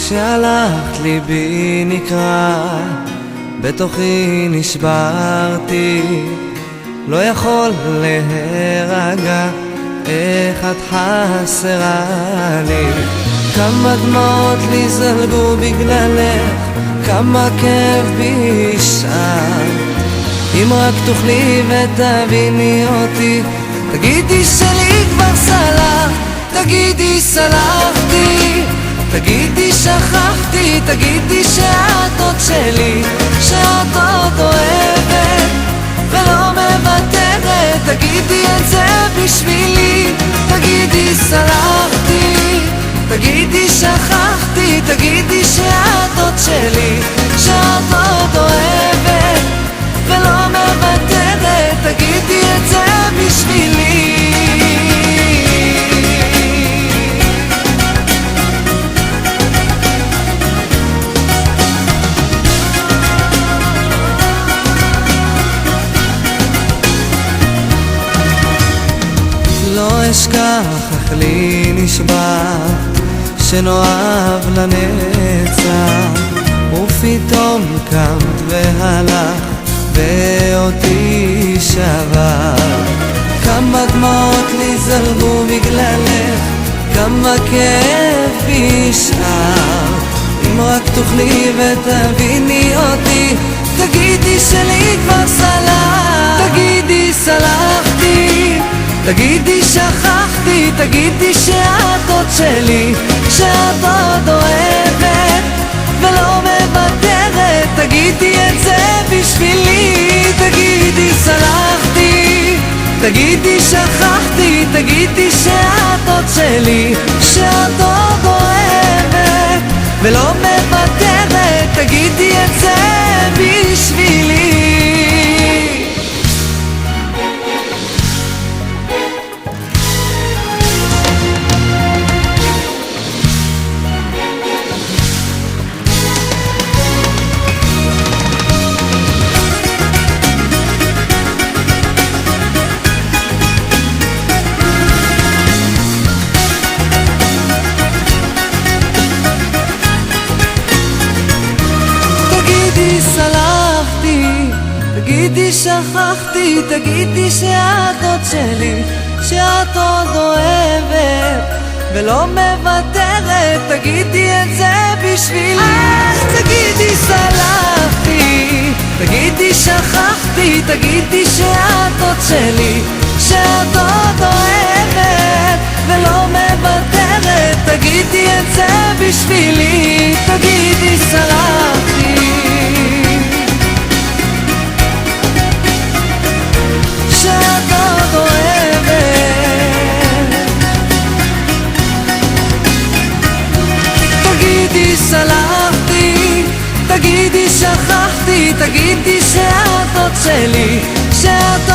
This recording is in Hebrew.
כשהלכת ליבי נקרע, בתוכי נשברתי, לא יכול להירגע, איך את חסרה לי. כמה דמעות לי זלגו בגללך, כמה כאב בי ישאר. אם רק תוכלי ותביני אותי, תגידי שלי כבר סלח, תגידי סלחתי, תגידי שכחתי, תגידי שאת עוד שלי, שאת עוד אוהבת ולא מוותרת. תגידי את זה בשבילי, תגידי סלחתי, תגידי שכחתי, תגידי שאת עוד שלי, שאת עוד אוהבת ולא מוותרת. תגידי את זה בשבילי. לא אשכח איך לי נשבע שנאהב לנצח, ופתאום קמת והלך ואותי שבר. כמה דמעות לי זלגו בגללך, כמה כאב בי ישאר. אם רק תוכלי ותביני אותי, תגידי שלי כבר סלח, תגידי סלחתי, תגידי שכחתי, תגידי שאת עוד שלי, שאת עוד אוהבת ולא מוותרת. תגידי את זה בשבילי, תגידי סלחתי, תגידי שכחתי, תגידי שאת עוד שלי, שאת עוד אוהבת ולא מוותרת. תגידי את זה בשבילי. סלחתי, תגידי שכחתי, תגידי שאת עוד שלי, שאת עוד אוהבת ולא מוותרת. תגידי את זה בשבילי. אז תגידי סלחתי, תגידי שכחתי, תגידי שאת עוד שלי, שאת עוד אוהבת ולא מוותרת. תגידי את זה בשבילי, תגידי סלחתי, שאת עוד אוהבת. תגידי סלחתי, תגידי שכחתי, תגידי שאת עוד שלי, שאת